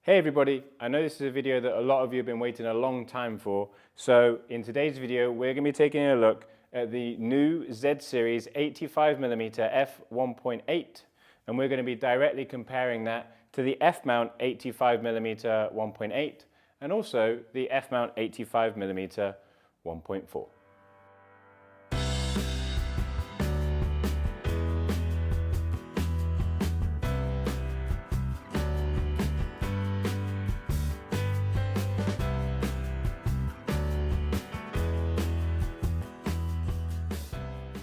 Hey everybody, I know this is a video that a lot of you have been waiting a long time for, so in today's video we're going to be taking a look at the new Z series 85mm f1.8, and we're going to be directly comparing that to the F-mount 85mm 1.8 and also the F-mount 85mm 1.4.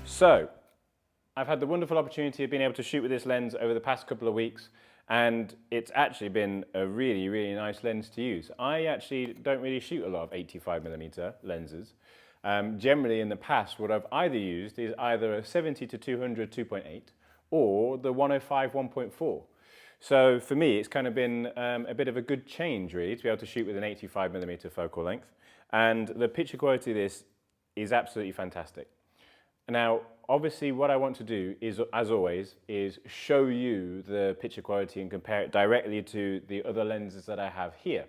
So, I've had the wonderful opportunity of being able to shoot with this lens over the past couple of weeks, and it's actually been a really nice lens to use. I actually don't really shoot a lot of 85mm lenses. Generally in the past what I've either used is either a 70 to 200 2.8 or the 105 1.4. So for me it's kind of been a bit of a good change really to be able to shoot with an 85mm focal length, and the picture quality of this is absolutely fantastic. Now, obviously what I want to do is, as always, is show you the picture quality and compare it directly to the other lenses that I have here.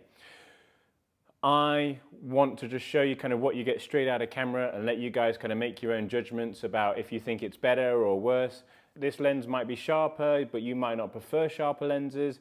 I want to just show you kind of what you get straight out of camera and let you guys kind of make your own judgments about if you think it's better or worse. This lens might be sharper, but you might not prefer sharper lenses.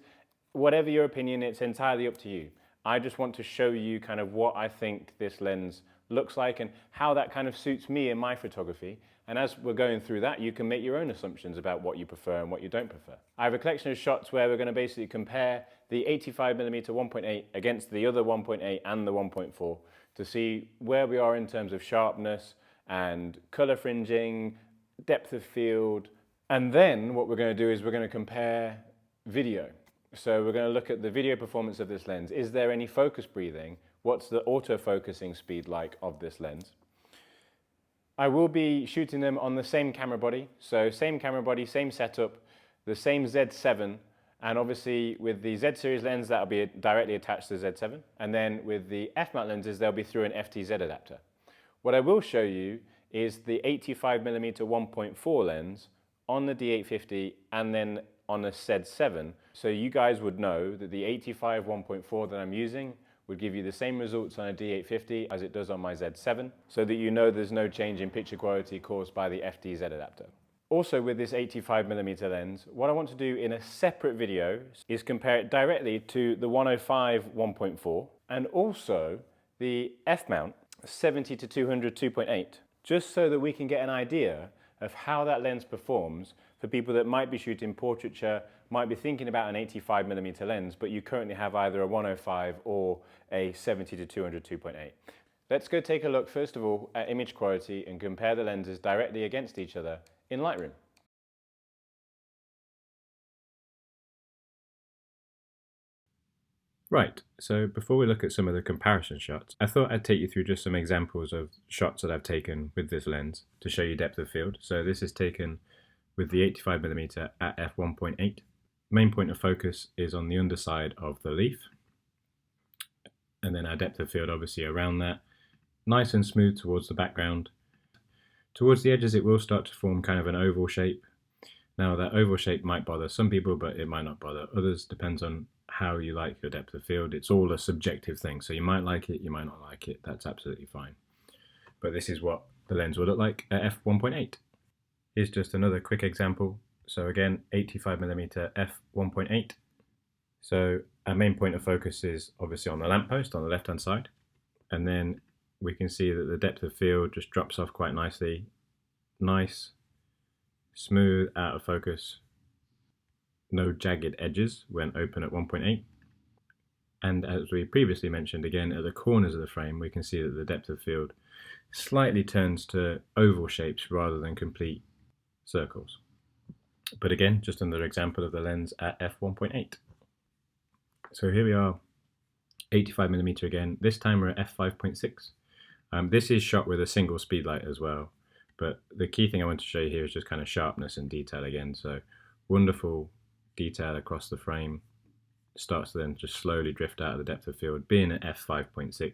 Whatever your opinion, it's entirely up to you. I just want to show you kind of what I think this lens looks like and how that kind of suits me in my photography. And as we're going through that, you can make your own assumptions about what you prefer and what you don't prefer. I have a collection of shots where we're going to basically compare the 85mm 1.8 against the other 1.8 and the 1.4 to see where we are in terms of sharpness and color fringing, depth of field. And then what we're going to do is we're going to compare video. So we're going to look at the video performance of this lens. Is there any focus breathing? What's the auto-focusing speed like of this lens? I will be shooting them on the same camera body, so same camera body, same setup, the same Z7, and obviously with the Z series lens that'll be directly attached to the Z7, and then with the F-mount lenses they'll be through an FTZ adapter. What I will show you is the 85mm 1.4 lens on the D850 and then on the Z7, so you guys would know that the 85 1.4 that I'm using would give you the same results on a D850 as it does on my Z7, so that you know there's no change in picture quality caused by the FTZ adapter. Also with this 85mm lens, what I want to do in a separate video is compare it directly to the 105 1.4 and also the F-mount 70 to 200 2.8, just so that we can get an idea of how that lens performs for people that might be shooting portraiture, might be thinking about an 85mm lens, but you currently have either a 105 or a 70 to 200 2.8. Let's go take a look first of all at image quality and compare the lenses directly against each other in Lightroom. Right, so before we look at some of the comparison shots, I thought I'd take you through just some examples of shots that I've taken with this lens to show you depth of field. So this is taken with the 85mm at f1.8. Main point of focus is on the underside of the leaf, and then our depth of field obviously around that, nice and smooth towards the background. Towards the edges it will start to form kind of an oval shape. Now that oval shape might bother some people, but it might not bother others, depends on how you like your depth of field. It's all a subjective thing, so you might like it, you might not like it, that's absolutely fine. But this is what the lens will look like at f1.8. Here's just another quick example. So again, 85mm f1.8. So our main point of focus is obviously on the lamppost on the left hand side, and then we can see that the depth of field just drops off quite nicely. Nice, smooth, out of focus, no jagged edges when open at 1.8. And as we previously mentioned, again at the corners of the frame we can see that the depth of field slightly turns to oval shapes rather than complete circles. But again, just another example of the lens at f1.8. So here we are, 85mm again. This time we're at f5.6. This is shot with a single speed light as well, but the key thing I want to show you here is just kind of sharpness and detail again. So wonderful detail across the frame, starts to then just slowly drift out of the depth of field. Being at f5.6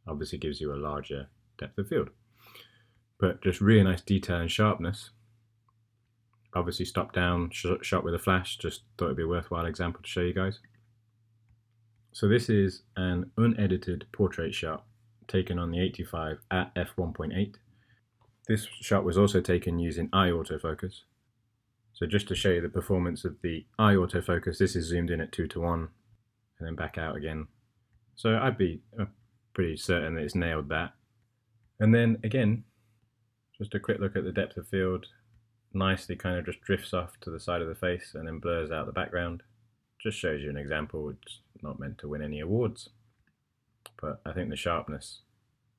obviously gives you a larger depth of field, but just really nice detail and sharpness. Obviously stop down, shot with a flash, just thought it'd be a worthwhile example to show you guys. So this is an unedited portrait shot taken on the 85 at f1.8. This shot was also taken using eye autofocus. So just to show you the performance of the eye autofocus, this is zoomed in at 2:1 and then back out again. So I'd be pretty certain that it's nailed that. And then again, just a quick look at the depth of field. Nicely kind of just drifts off to the side of the face and then blurs out the background. Just shows you an example. It's not meant to win any awards, but I think the sharpness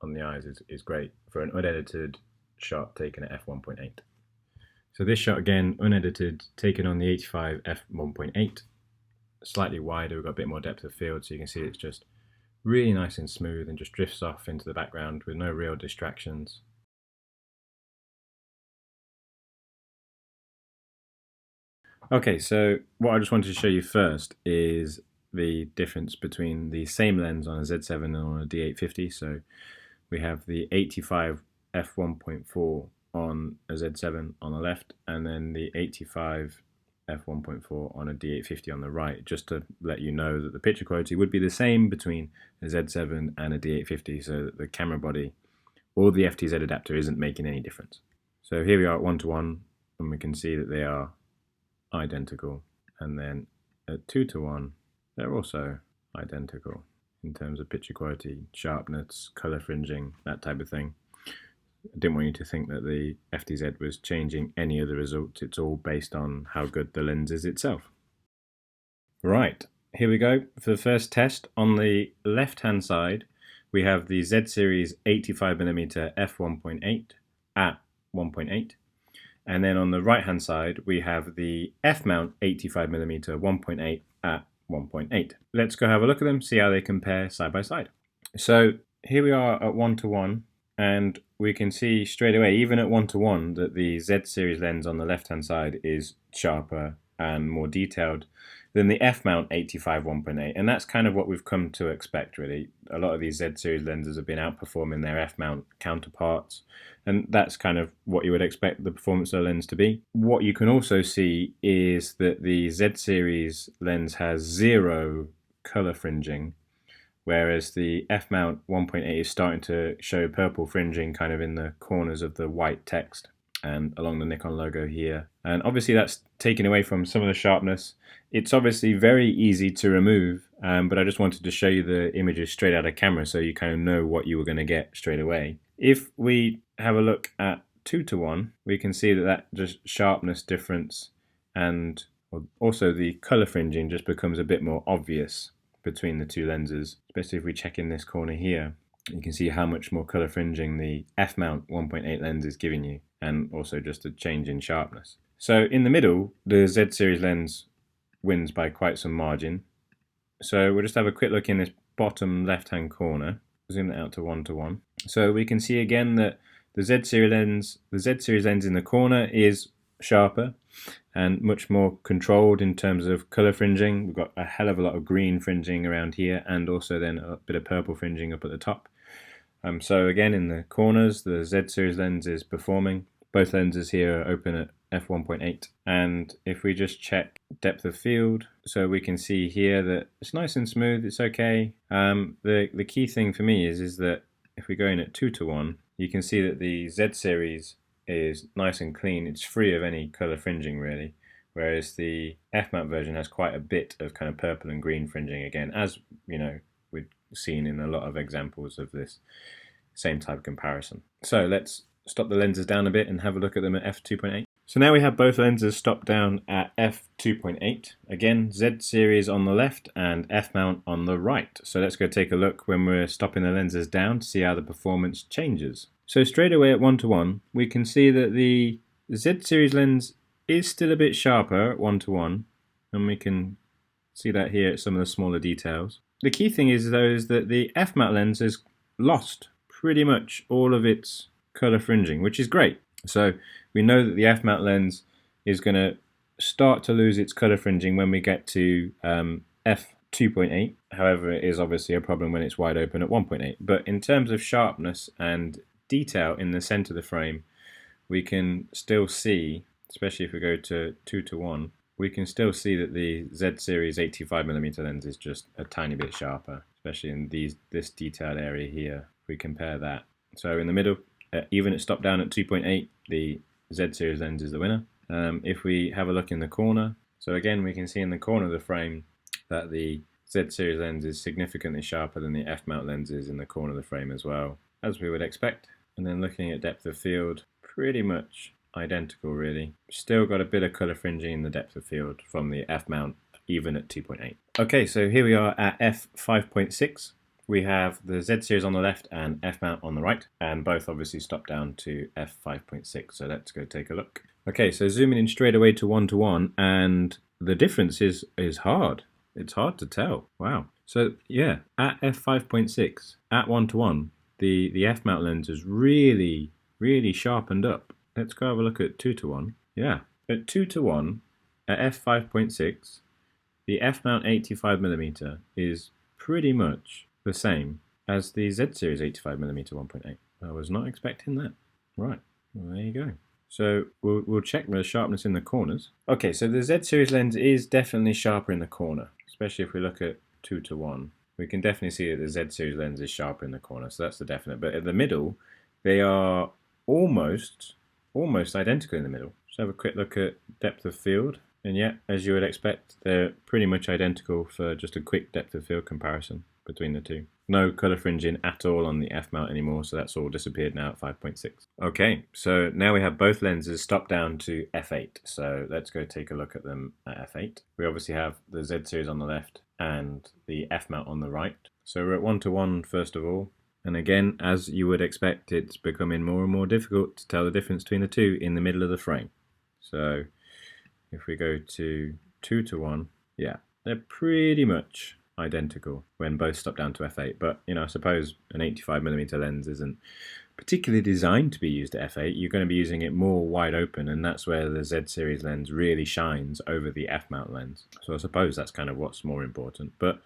on the eyes is great for an unedited shot taken at f1.8. So this shot again, unedited, taken on the 85 f1.8, slightly wider, we've got a bit more depth of field, so you can see it's just really nice and smooth and just drifts off into the background with no real distractions. Okay, so what I just wanted to show you first is the difference between the same lens on a Z7 and on a D850. So we have the 85 f1.4 on a Z7 on the left, and then the 85 f1.4 on a D850 on the right, just to let you know that the picture quality would be the same between a Z7 and a D850, so that the camera body or the FTZ adapter isn't making any difference. So here we are at 1:1, and we can see that they are identical, and then at 2:1 they're also identical in terms of picture quality, sharpness, color fringing, that type of thing. I didn't want you to think that the FTZ was changing any of the results. It's all based on how good the lens is itself. Right, here we go for the first test. On the left hand side we have the Z series 85mm f1.8 at 1.8, and then on the right hand side we have the f-mount 85mm 1.8 at 1.8. Let's go have a look at them, see how they compare side by side. So here we are at 1:1, and we can see straight away, even at 1:1, that the Z series lens on the left hand side is sharper and more detailed than the f-mount 85 1.8, and that's kind of what we've come to expect really. A lot of these Z series lenses have been outperforming their f-mount counterparts, and that's kind of what you would expect the performance of the lens to be. What you can also see is that the Z series lens has zero color fringing, whereas the f-mount 1.8 is starting to show purple fringing kind of in the corners of the white text and along the Nikon logo here. And obviously that's taken away from some of the sharpness. It's obviously very easy to remove, but I just wanted to show you the images straight out of camera so you kind of know what you were going to get straight away. If we have a look at 2:1, we can see that just sharpness difference and also the color fringing just becomes a bit more obvious between the two lenses, especially if we check in this corner here. You can see how much more color fringing the f-mount 1.8 lens is giving you, and also just a change in sharpness. So in the middle, the Z series lens wins by quite some margin. So we'll just have a quick look in this bottom left hand corner, zoom it out to 1:1. So we can see again that the Z series lens in the corner is sharper and much more controlled in terms of color fringing. We've got a hell of a lot of green fringing around here, and also then a bit of purple fringing up at the top. So again, in the corners, the Z series lens is performing. Both lenses here are open at f1.8, and if we just check depth of field, so we can see here that it's nice and smooth, it's okay. The key thing for me is that if we go in at 2:1, you can see that the Z series is nice and clean, it's free of any color fringing really, whereas the f-mount version has quite a bit of kind of purple and green fringing, again, as you know we've seen in a lot of examples of this same type of comparison. So let's stop the lenses down a bit and have a look at them at f2.8. So now we have both lenses stopped down at f2.8. Again, Z series on the left and f-mount on the right. So let's go take a look when we're stopping the lenses down to see how the performance changes. So straight away at 1:1, we can see that the Z series lens is still a bit sharper at 1:1, and we can see that here at some of the smaller details. The key thing is though is that the f-mount lens has lost pretty much all of its color fringing, which is great. So we know that the f-mount lens is going to start to lose its color fringing when we get to f2.8. However, it is obviously a problem when it's wide open at 1.8. But in terms of sharpness and detail in the center of the frame, we can still see, especially if we go to 2:1, we can still see that the Z series 85mm lens is just a tiny bit sharper, especially in this detailed area here. If we compare that, so in the middle, even it stopped down at 2.8, the Z series lens is the winner. If we have a look in the corner, so again we can see in the corner of the frame that the Z series lens is significantly sharper than the F mount lenses in the corner of the frame as well, as we would expect. And then looking at depth of field, pretty much identical really. Still got a bit of colour fringing in the depth of field from the F mount, even at 2.8. Okay, so here we are at f5.6. We have the Z series on the left and F mount on the right, and both obviously stop down to f5.6. So let's go take a look. Okay, so zooming in straight away to 1:1, and the difference is hard. It's hard to tell. Wow. So yeah, at f5.6, at 1:1, the F mount lens is really sharpened up. Let's go have a look at 2:1. Yeah, at 2:1, at f5.6, the F mount 85mm is pretty much the same as the Z series 85mm 1.8. I was not expecting that. Right, well, there you go. So we'll check the sharpness in the corners. Okay, so the Z series lens is definitely sharper in the corner, especially if we look at 2:1. We can definitely see that the Z series lens is sharper in the corner, so that's the definite. But at the middle, they are almost identical in the middle. Just have a quick look at depth of field, and yeah, as you would expect, they're pretty much identical for just a quick depth of field comparison between the two. No colour fringing at all on the F mount anymore, so that's all disappeared now at 5.6. Okay, so now we have both lenses stopped down to f8, so let's go take a look at them at f8. We obviously have the Z series on the left and the F mount on the right. So we're at 1:1 first of all, and again, as you would expect, it's becoming more and more difficult to tell the difference between the two in the middle of the frame. So if we go to 2:1, yeah, they're pretty much identical when both stop down to f8, but you know, I suppose an 85mm lens isn't particularly designed to be used at f8. You're going to be using it more wide open, and that's where the Z series lens really shines over the F mount lens. So I suppose that's kind of what's more important. But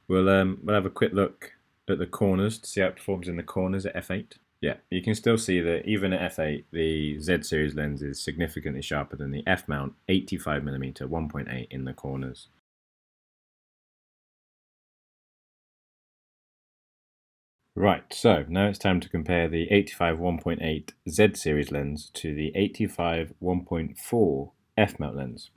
we'll have a quick look at the corners to see how it performs in the corners at f8. Yeah, you can still see that even at f8, the Z series lens is significantly sharper than the F mount 85mm 1.8 in the corners. Right, so now it's time to compare the 85 1.8 Z series lens to the 85 1.4 F mount lens.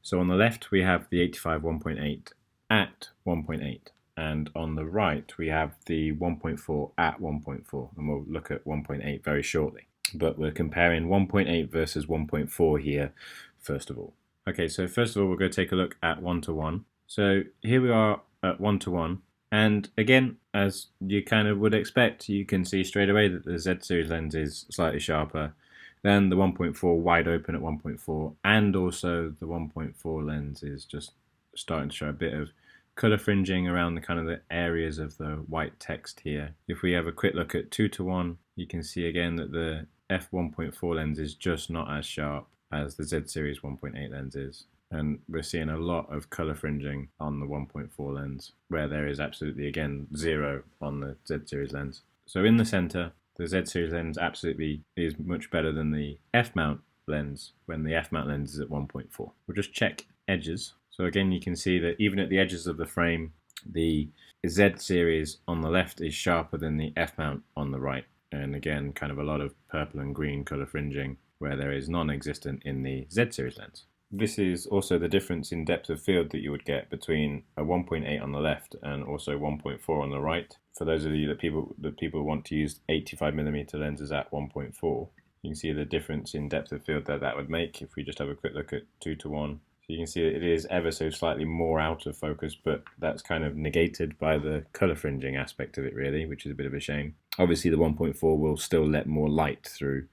So on the left we have the 85 1.8 at 1.8, and on the right we have the 1.4 at 1.4, and we'll look at 1.8 very shortly. But we're comparing 1.8 versus 1.4 here first of all. Okay, so first of all we'll go take a look at 1:1. So here we are at 1:1. And again, as you kind of would expect, you can see straight away that the Z series lens is slightly sharper than the 1.4 wide open at 1.4, and also the 1.4 lens is just starting to show a bit of colour fringing around the kind of the areas of the white text here. If we have a quick look at 2:1, you can see again that the f1.4 lens is just not as sharp as the Z series 1.8 lens is. And we're seeing a lot of colour fringing on the 1.4 lens, where there is absolutely, again, zero on the Z series lens. So in the centre, the Z series lens absolutely is much better than the F mount lens when the F mount lens is at 1.4. We'll just check edges. So again, you can see that even at the edges of the frame, the Z series on the left is sharper than the F mount on the right. And again, kind of a lot of purple and green colour fringing where there is non-existent in the Z series lens. This is also the difference in depth of field that you would get between a 1.8 on the left and also 1.4 on the right. For those of you that people want to use 85mm lenses at 1.4, you can see the difference in depth of field that would make if we just have a quick look at 2:1. So you can see that it is ever so slightly more out of focus, but that's kind of negated by the colour fringing aspect of it really, which is a bit of a shame. Obviously the 1.4 will still let more light through,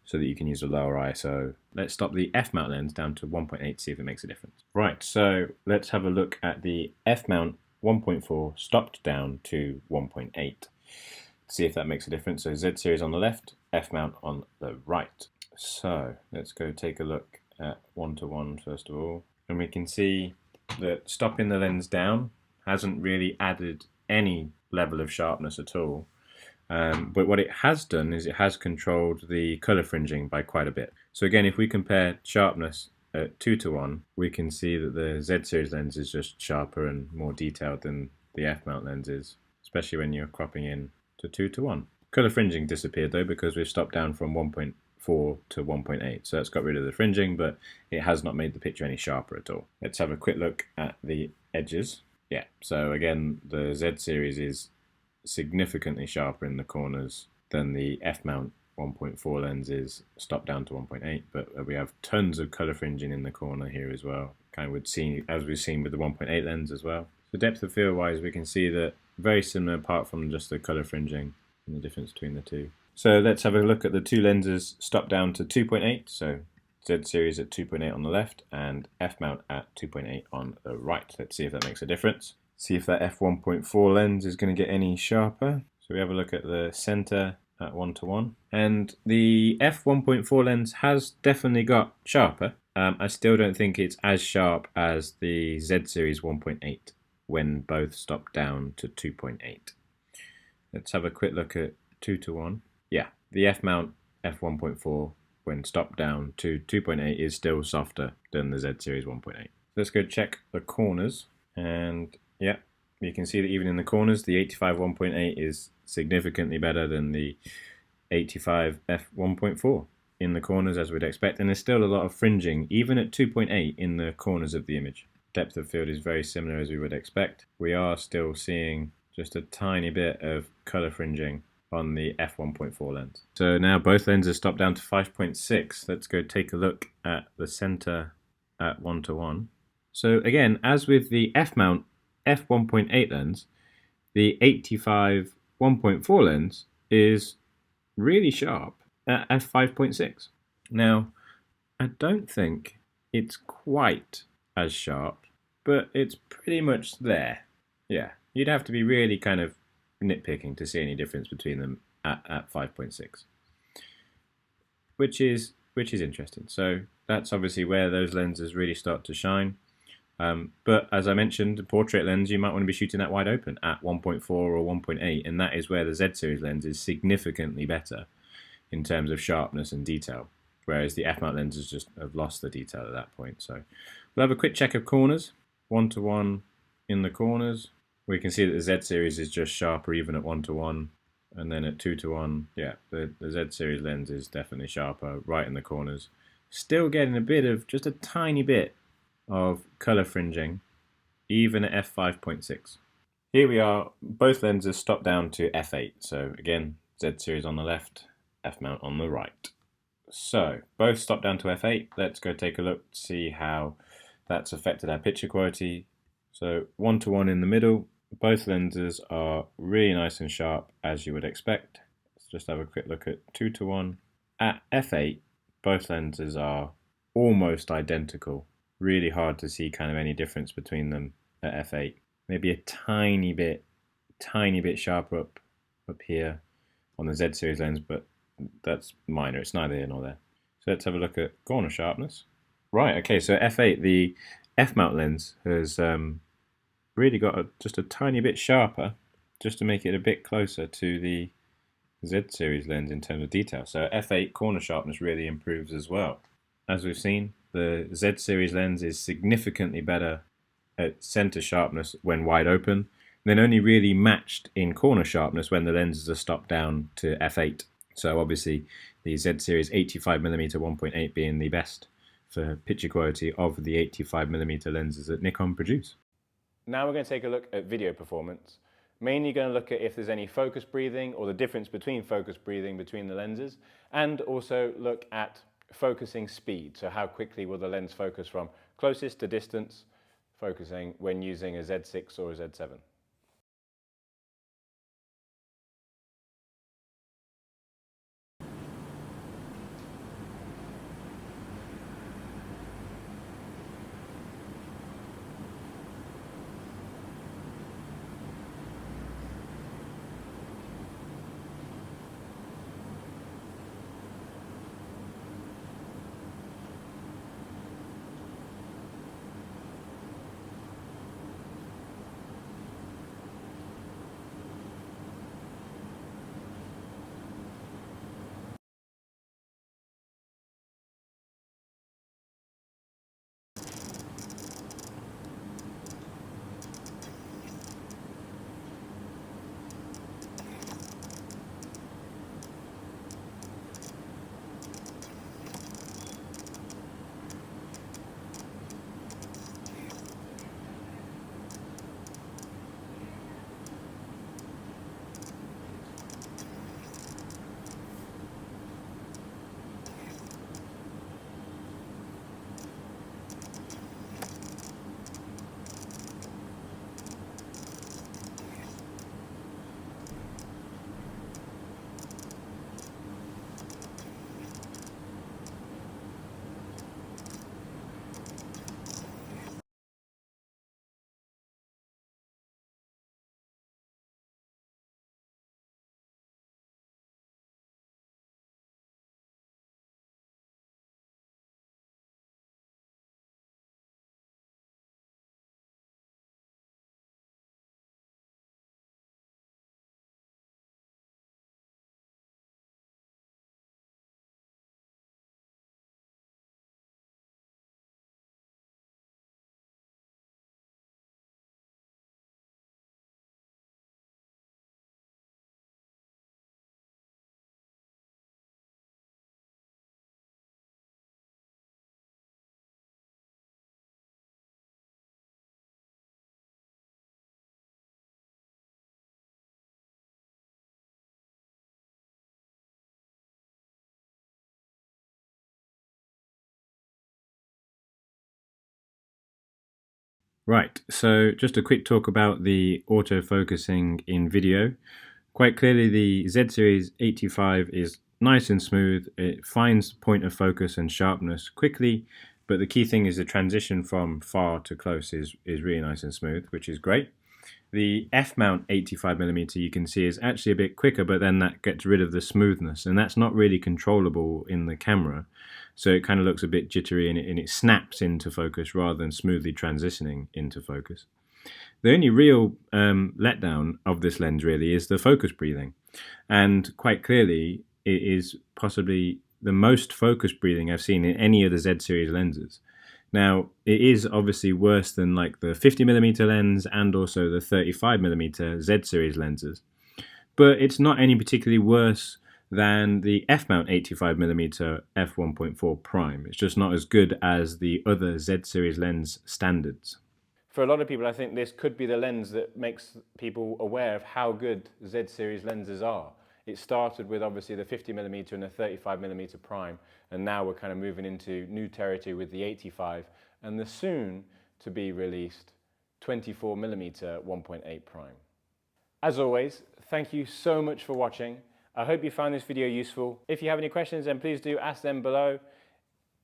so that you can use a lower ISO. Let's stop the F mount lens down to 1.8 to see if it makes a difference. Right, so let's have a look at the F mount 1.4 stopped down to 1.8. See if that makes a difference. So Z series on the left, F mount on the right. So let's go take a look at 1:1 first of all. And we can see that stopping the lens down hasn't really added any level of sharpness at all. But what it has done is it has controlled the colour fringing by quite a bit. So again, if we compare sharpness at 2:1, we can see that the Z series lens is just sharper and more detailed than the F mount lens is, especially when you're cropping in to 2:1. Color fringing disappeared though because we've stopped down from 1.4 to 1.8, so that's got rid of the fringing, but it has not made the picture any sharper at all. Let's have a quick look at the edges. Yeah, so again, the Z series is significantly sharper in the corners than the F mount 1.4 lens is stopped down to 1.8, but we have tons of color fringing in the corner here as well, kind of would see as we've seen with the 1.8 lens as well. So depth of field wise, we can see that very similar apart from just the color fringing and the difference between the two. So let's have a look at the two lenses stopped down to 2.8, so Z series at 2.8 on the left and F mount at 2.8 on the right. Let's see if that makes a difference. See if that f1.4 lens is going to get any sharper. So we have a look at the center at 1:1, and the f1.4 lens has definitely got sharper. I still don't think it's as sharp as the Z series 1.8 when both stopped down to 2.8. Let's have a quick look at 2:1. Yeah, the F mount f1.4 when stopped down to 2.8 is still softer than the Z series 1.8. Let's go check the corners, and yeah, you can see that even in the corners, the 85 1.8 is significantly better than the 85 f1.4 in the corners, as we'd expect, and there's still a lot of fringing, even at 2.8 in the corners of the image. Depth of field is very similar as we would expect. We are still seeing just a tiny bit of color fringing on the f1.4 lens. So now both lenses stopped down to 5.6. Let's go take a look at the center at 1:1. So again, as with the F mount f1.8 lens, the 85 1.4 lens is really sharp at f5.6. Now, I don't think it's quite as sharp, but it's pretty much there. Yeah, you'd have to be really kind of nitpicking to see any difference between them at 5.6, which is interesting. So that's obviously where those lenses really start to shine. But as I mentioned, a portrait lens, you might want to be shooting that wide open at 1.4 or 1.8, and that is where the Z series lens is significantly better in terms of sharpness and detail, whereas the F mount lenses just have lost the detail at that point. So we'll have a quick check of corners, 1:1 in the corners. We can see that the Z series is just sharper even at 1:1, and then at 2:1, yeah, the Z series lens is definitely sharper right in the corners. Still getting a bit of, just a tiny bit of color fringing, even at f5.6. Here we are, both lenses stopped down to f8. So again, Z series on the left, F mount on the right. So both stopped down to f8. Let's go take a look to see how that's affected our picture quality. So 1:1 in the middle. Both lenses are really nice and sharp as you would expect. Let's just have a quick look at 2:1. At f8, both lenses are almost identical. Really hard to see kind of any difference between them at f8. Maybe a tiny bit sharper up here on the Z series lens, but that's minor. It's neither here nor there. So let's have a look at corner sharpness. Right, okay, so f8, the F mount lens has really got just a tiny bit sharper, just to make it a bit closer to the Z series lens in terms of detail. So f8 corner sharpness really improves as well. As we've seen, the Z series lens is significantly better at center sharpness when wide open, then only really matched in corner sharpness when the lenses are stopped down to f8. So obviously the Z series 85mm 1.8 being the best for picture quality of the 85mm lenses that Nikon produce. Now we're going to take a look at video performance. Mainly going to look at if there's any focus breathing or the difference between focus breathing between the lenses, and also look at focusing speed. So how quickly will the lens focus from closest to distance, focusing when using a Z6 or a Z7. Right, so just a quick talk about the autofocusing in video. Quite clearly the Z Series 85 is nice and smooth. It finds point of focus and sharpness quickly, but the key thing is the transition from far to close is really nice and smooth, which is great. The F-mount 85mm you can see is actually a bit quicker, but then that gets rid of the smoothness, and that's not really controllable in the camera. So it kind of looks a bit jittery and it snaps into focus rather than smoothly transitioning into focus. The only real letdown of this lens really is the focus breathing. And quite clearly, it is possibly the most focus breathing I've seen in any of the Z series lenses. Now, it is obviously worse than like the 50mm lens and also the 35mm Z series lenses. But it's not any particularly worse than the F-mount 85mm F1.4 prime. It's just not as good as the other Z series lens standards. For a lot of people, I think this could be the lens that makes people aware of how good Z series lenses are. It started with obviously the 50mm and the 35mm prime, and now we're kind of moving into new territory with the 85 and the soon to be released 24mm 1.8 prime. As always, thank you so much for watching. I hope you found this video useful. If you have any questions, then please do ask them below.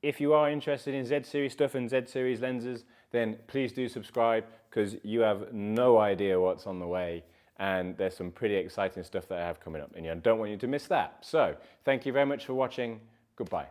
If you are interested in Z series stuff and Z series lenses, then please do subscribe, because you have no idea what's on the way, and there's some pretty exciting stuff that I have coming up, and I don't want you to miss that. So thank you very much for watching. Goodbye.